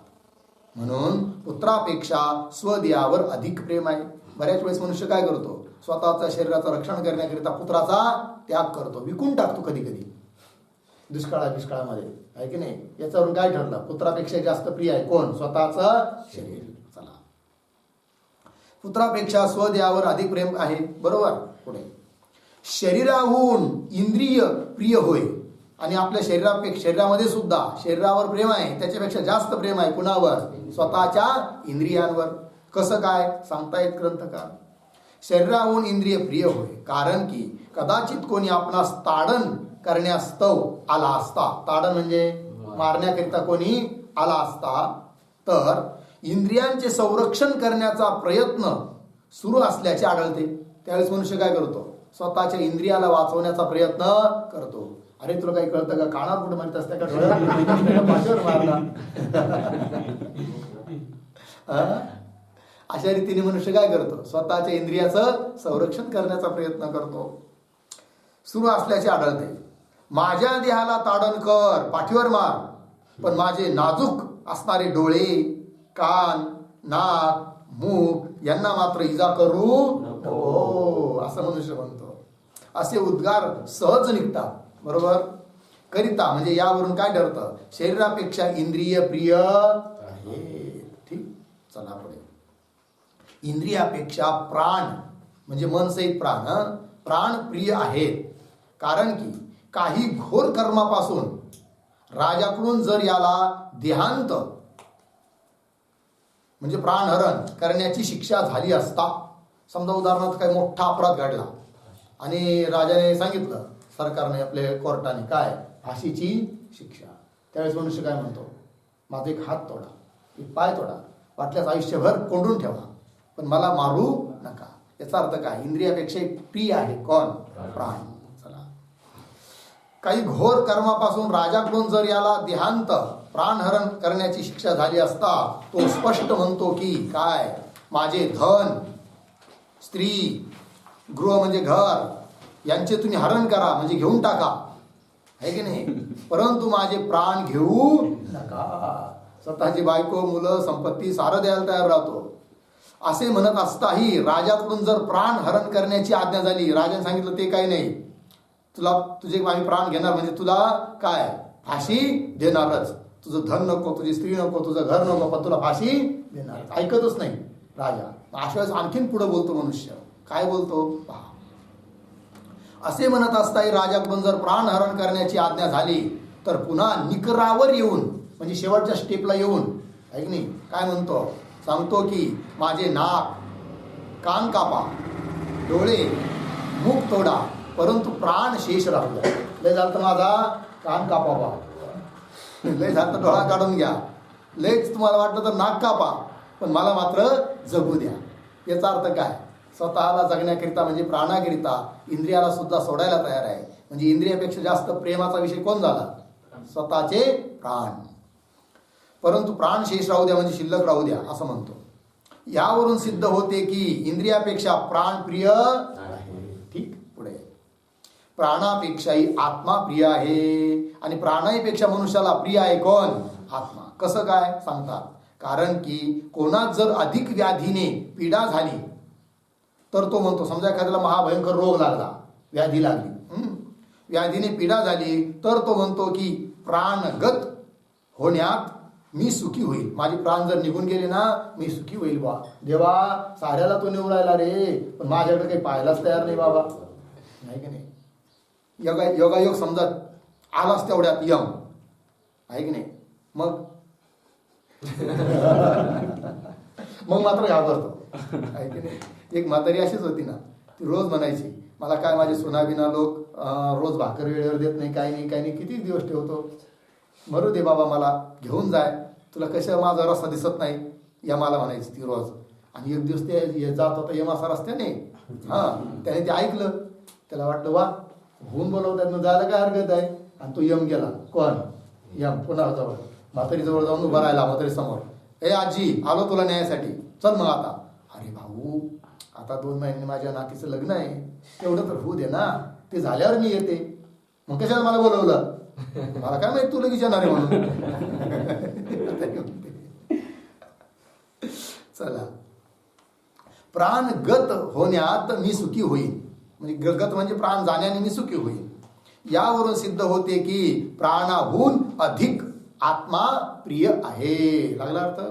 म्हणून पुत्रापेक्षा स्वदेहावर अधिक प्रेम आहे. बऱ्याच वेळेस मनुष्य काय करतो? स्वतःच्या शरीराचं रक्षण करण्याकरिता पुत्राचा त्याग करतो, विकून टाकतो कधी कधी दुष्काळामध्ये, आहे की नाही? याच्यावरून काय ठरलं? पुत्रापेक्षा जास्त प्रिय आहे कोण? स्वतःचं शरीर. चला, पुत्रापेक्षा स्वदेहावर अधिक प्रेम आहे. बरोबर? पुढे, शरीराहून इंद्रिय प्रिय होय. आणि आपल्या शरीरामध्ये सुद्धा शरीरावर प्रेम आहे, त्याच्यापेक्षा जास्त प्रेम आहे कुणावर? स्वतःच्या इंद्रियांवर. कसं काय सांगतायत ग्रंथकार. शरीराहून इंद्रिय प्रिय होय, कारण की कदाचित कोणी आपणास ताडण करण्यास्तव आला असता, ताडण म्हणजे मारण्याकरिता कोणी आला असता, तर इंद्रियांचे संरक्षण करण्याचा प्रयत्न सुरू असल्याचे आढळते. त्यावेळेस मनुष्य काय करतो? स्वतःच्या इंद्रियाला वाचवण्याचा प्रयत्न करतो. अरे तुला काही कळतं का? कानावर कुठं मारित असते का? डोळ्यात पाठीवर मारला. अशा रीतीने मनुष्य काय करतो? स्वतःच्या इंद्रियाचं संरक्षण करण्याचा प्रयत्न करतो, सुरू असल्याचे आढळते. माझ्या देहाला ताडण कर, पाठीवर मार, पण माझे नाजूक असणारे डोळे, कान, नाक, मुख यांना मात्र इजा करू नको, असं मनुष्य म्हणतो. असे उद्गार सहज निघतात. बरोबर. करिता म्हणजे यावरून काय ठरतं? शरीरापेक्षा इंद्रिय प्रिय आहे. ठीक. चला पुढे. इंद्रियापेक्षा प्राण म्हणजे मन सहित प्राण प्रिय आहेत, कारण की काही घोर कर्मापासून राजाकडून जर याला देहांत म्हणजे प्राणहरण करण्याची शिक्षा झाली असता, समजा उदाहरणार्थ काही मोठा अपराध घडला आणि राजाने सांगितलं, सरकारने आपल्या कोर्टाने काय फाशीची शिक्षा, त्यावेळेस मनुष्य काय म्हणतो? माझा एक हात तोडा, एक पाय तोडा, वाटल्यास आयुष्यभर कोंडून ठेवा, पण मला मारू नका. याचा अर्थ काय? इंद्रियापेक्षा प्रिय आहे कोण? प्राण. चला. काही घोर कर्मापासून राजाकडून जर याला देहांत प्राणहरण करण्याची शिक्षा झाली असता, तो स्पष्ट म्हणतो की काय? माझे धन, स्त्री, गृह म्हणजे घर यांचे तुम्ही हरण करा, म्हणजे घेऊन टाका, आहे की नाही, परंतु माझे प्राण घेऊ नका. स्वतःची बायको, मुलं, संपत्ती सारं द्यायला तयार राहतो. असे म्हणत असताही राजाकडून जर प्राण हरण करण्याची आज्ञा झाली, राजाने सांगितलं ते काही नाही, तुझे आम्ही प्राण घेणार, म्हणजे तुला काय फाशी देणारच, तुझं धन नको, तुझी स्त्री नको, तुझं घर नको, पण तुला फाशी देणार. ऐकतच नाही राजा. अशा वेळेस आणखीन पुढे बोलतो मनुष्य. काय बोलतो पहा. असे म्हणत असताही राजाकडून जर प्राण हरण करण्याची आज्ञा झाली, तर पुन्हा निकरावर येऊन म्हणजे शेवटच्या स्टेपला येऊन, ऐक नाही काय म्हणतो? सांगतो की माझे नाक, कान कापा, डोळे, मुख तोडा, परंतु प्राण शेष राहू द्या. लय झालं तर माझा कान कापावा, लय झालं तर डोळा काढून घ्या, लयच तुम्हाला वाटलं तर नाक कापा, पण मला मात्र जगू द्या. याचा अर्थ काय? स्वतःला जगण्याकरिता म्हणजे प्राणाकरिता इंद्रियाला सुद्धा सोडायला तयार आहे. म्हणजे इंद्रियापेक्षा जास्त प्रेमाचा विषय कोण झाला? स्वतःचे प्राण. परंतु प्राण शेष राहू द्या म्हणजे शिल्लक राहू द्या असं म्हणतो. यावरून सिद्ध होते की इंद्रियापेक्षा प्राण प्रिय आहे. ठीक. पुढे. प्राणापेक्षाही आत्मा प्रिय आहे, आणि प्राणापेक्षा मनुष्याला प्रिय आहे कोण? आत्मा. कसं काय सांगतात? कारण की कोणात जर अधिक व्याधीने पीडा झाली तर तो म्हणतो, समजा एखाद्याला महाभयंकर रोग लागला, व्याधी लागली, व्याधीने पीडा झाली, तर तो म्हणतो की प्राणगत होण्यात मी सुखी होईल. माझे प्राण जर निघून गेले ना, मी सुखी होईल बा. देवा साऱ्याला तो निवडून राहिला रे, पण माझ्याकडे काही पाहायलाच तयार नाही बाबा, नाही की नाही. योगायोग समजा आलाच तेवढ्यात यम, आहे की नाही, मग मग मात्र घाबरतो, आहे की नाही. एक म्हातारी अशीच होती ना, ती रोज म्हणायची, मला काय माझे सुनाबिना लोक रोज भाकर वेळेवर देत नाही, काही नाही काही नाही, किती दिवस ठेवतो, मरू दे बाबा, मला घेऊन जाय, तुला कसं माझा रस्ता दिसत नाही, यमाला म्हणायची ती रोज. आणि एक दिवस ते जात होता यमाचा रस्त्याने, त्याने ते ऐकलं, त्याला वाटलं वा होऊन बोलवतात मग जायला काय हरकत आहे, आणि तो यम गेला. कोण? यम. पुन्हा जवळ म्हातारी जवळ जाऊन उभा राहिला, म्हातारी समोर, ए आजी आलो तुला न्यायासाठी, चल मग आता. अरे भाऊ आता 2 महिन्याने माझ्या नातीचं लग्न आहे, तेवढं तर होऊ दे ना, ते झाल्यावर मी येते. मग कशाला मला बोलवलं? मला काय माहिती तू लगेच येणार आहे म्हणून. चला. प्राणगत होण्यात मी सुखी होईल, म्हणजे गत म्हणजे प्राण जाण्याने मी सुखी होईल. यावरून सिद्ध होते की प्राणाहून अधिक आत्मा प्रिय आहे. लागला अर्थ?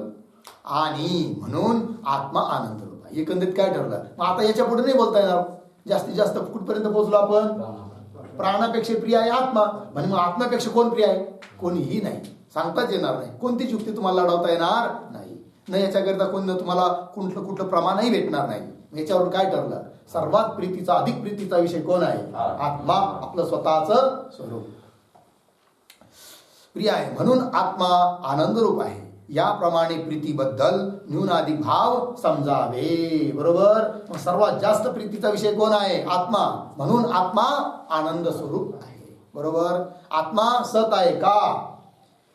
आणि म्हणून आत्मा आनंद रूप आहे. एकंदरीत काय ठरलं? मग आता याच्या पुढे नाही बोलता येणार. जास्तीत जास्त कुठपर्यंत पोहोचलो आपण? प्राणापेक्षा प्रिय आहे आत्मा. म्हणजे मग आत्म्यापेक्षा कोण प्रिय आहे? कोणीही नाही, सांगताच येणार नाही. कोणतीच युक्ती तुम्हाला लढवता येणार नाही. न याच्याकरिता कोण तुम्हाला कुठलं प्रमाणही भेटणार नाही. याच्यावरून काय ठरलं? सर्वात प्रीतीचा, अधिक प्रीतीचा विषय कोण आहे? आत्मा, आपलं स्वतःचं स्वरूप प्रिय आहे. म्हणून आत्मा आनंद रूप आहे. याप्रमाणे प्रीतीबद्दल न्यूनाधिक भाव समजावे. बरोबर. मग सर्वात जास्त प्रीतीचा विषय कोण आहे? आत्मा. म्हणून आत्मा आनंद स्वरूप आहे. बरोबर. आत्मा सत आहे का?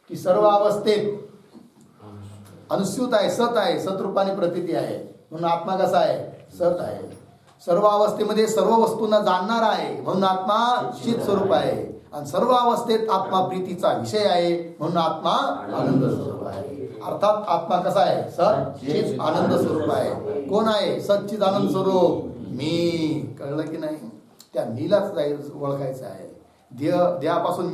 की सर्व अवस्थेत अनुस्यूत आहे, सत आहे, सतरूपाने प्रतीती आहे. म्हणून आत्मा कसा आहे? सत आहे. सर्व अवस्थेमध्ये सर्व वस्तूंना जाणणार आहे, म्हणून आत्मा चित स्वरूप आहे. आणि सर्व अवस्थेत आत्मा प्रीतीचा विषय आहे, म्हणून आत्मा आनंद स्वरूप आहे. अर्थात आत्मा कसा आहे? सच्चित आनंद स्वरूप आहे. कोण आहे सच्चित आनंद स्वरूप? मी. कळलं की नाही? त्या मीलाच ओळखायचं आहे. देहापासून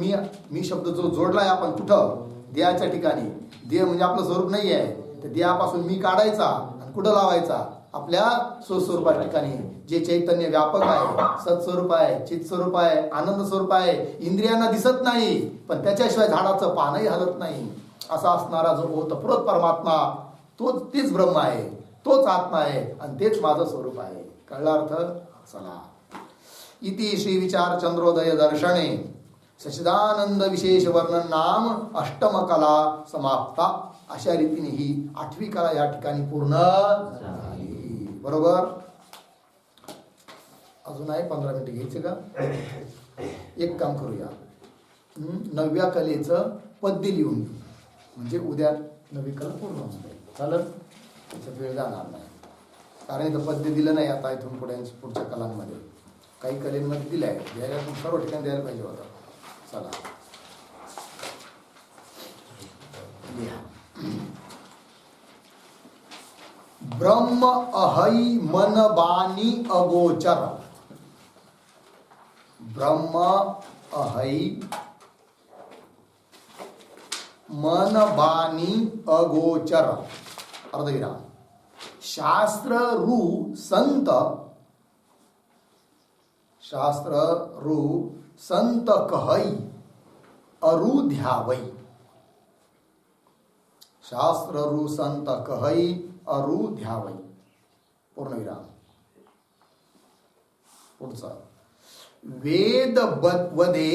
मी शब्द जो जोडलाय आपण कुठं? देहाच्या ठिकाणी. देह म्हणजे आपलं स्वरूप नाही आहे. तर देहापासून मी काढायचा आणि कुठं लावायचा? आपल्या स्वस्वरूपा ठिकाणी, जे चैतन्य व्यापक आहे, सत्स्वरूप आहे, चित स्वरूप आहे, आनंद स्वरूप आहे. इंद्रियांना दिसत नाही, पण त्याच्याशिवाय झाडाचं पानही हलत नाही असा असणारा जो ओतप्रोत परमात्मा, तीच ब्रह्म आहे, तोच आत्मा आहे आणि तेच माझं स्वरूप आहे. कळला अर्थ? चला. इति श्री विचार चंद्रोदय दर्शने सच्चिदानंद विशेष वर्णन नाम अष्टम कला समाप्ता. अशा रीतीने ही 8वी कला या ठिकाणी पूर्ण झाली. बरोबर. अजून आहे 15 मिनिटं घ्यायचे का? एक काम करूया, 9व्या कलेचं पद्य लिहून घेऊ, म्हणजे उद्या 9वी कला पूर्ण होऊन जाईल. चालेल? त्याच्यात वेळ जाणार नाही, कारण इथं पद्य दिलं नाही. आता इथून पुढच्या कलांमध्ये काही कलेमध्ये दिलं आहे, द्यायला सर्व ठिकाणी द्यायला पाहिजे होतं. चला ब्रह्म अहै मन बानी अगोचर. ब्रह्म अहै मन बानी अगोचर अर्धविराम. शास्त्र रु संत, शास्त्र रु संत कहै अरु ध्यावै. शास्त्र रु संत कहै अरु ध्यावै. पूर्णविराम. पुढचा वेद वदे,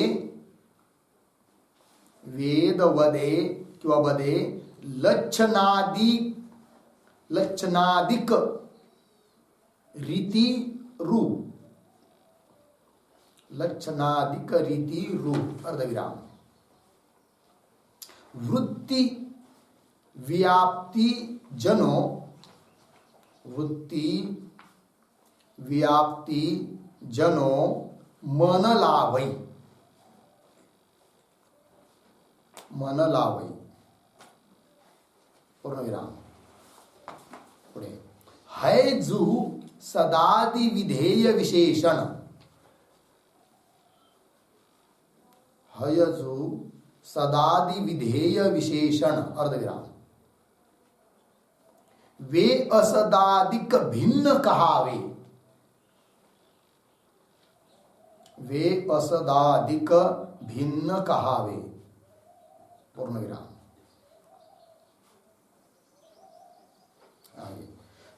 वेद वदे किंवा वदे लक्षणादिक रीती रु, लक्षणादिक रीती रु अर्धविराम. वृत्ति व्याप्ति जनो, वृत्ति व्याप्ति जनो मन लावै, मन लावै. पूर्णविराम. पुढे हैजु सदादि विधेय विशेषण, हयजु सदादि विधेय विशेषण अर्धविराम. वे असदादिक भिन्न कहावे, वे असदादिक भिन्न कहावे. पूर्णविराम.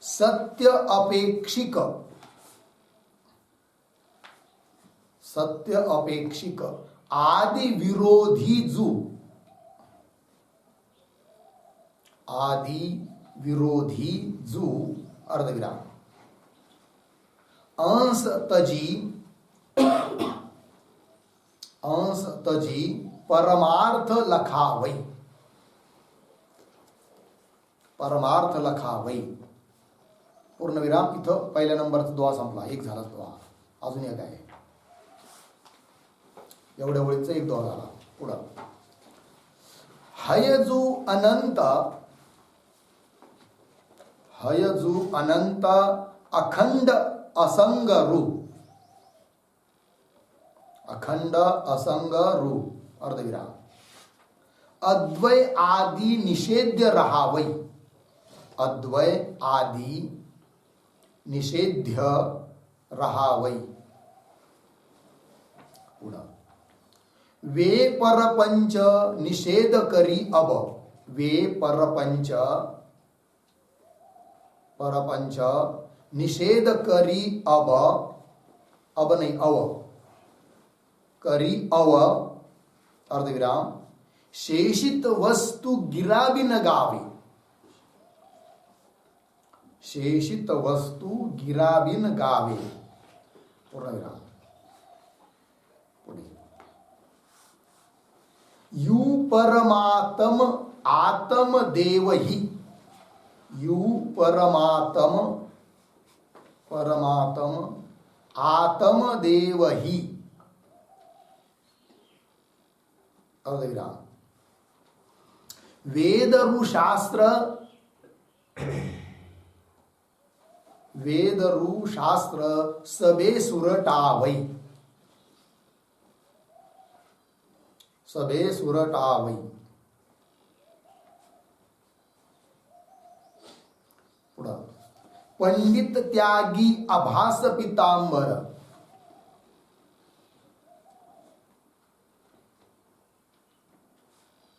सत्य अपेक्षिक, सत्य अपेक्षिक आदि विरोधी जु, आदि विरोधी जु अर्धविराम. अंश तजी, अंश तजी परमार्थ लखावै, परमार्थ लखावै. पूर्णविराम. इथं पहिल्या नंबरचा दुवा संपला, एक झाला दुवा, अजून एक आहे. एवढ्या ओळीचा एक दुवा झाला. पुढं हयजु अनंत, हयजु अनंत अखंड असंग रु, अखंड असंग रु अर्धविराम. अद्वय आदि निषेध्य रहावै, अद्वय आदि निषेध्य रहावै. पुढं वे परपंच निषेध करी अब, वे परपंच परपंच निषेध करी अब, अब नहीं अव, करी अव अर्धविराम शेषित वस्तु गिरावी न गावी, शेषित वस्तू गिरावी न गावे पूर्णविराम पुढे यू परमात्म आत्म देवही, यू परमात्म परमात्म आत्म देवही अर्धविराम वेदरु शास्त्र, वेदरु शास्त्र सबे सुरटावई, सबे सुरटावई पुढं पंडित त्यागी आभास पितांबर,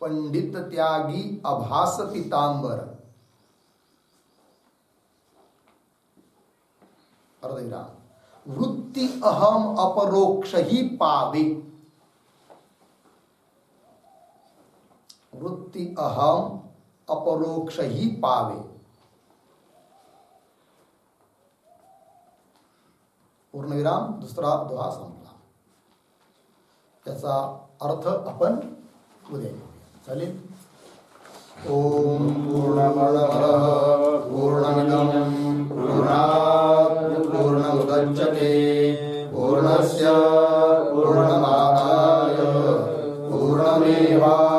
पंडित त्यागी आभास पितांबर अर्धविराम वृत्ति अहम अपरोक्ष ही पावे, वृत्ति अहम अपरोक्ष ही पावे पूर्णविराम दुसरा दोहा संपला. त्याचा अर्थ आपण उद्या घेऊया. चालेल. ओम पूर्णमदः पूर्णमिदं पूर्णात् पूर्णमुदच्यते पूर्णस्य पूर्णमादाय पूर्णमेवा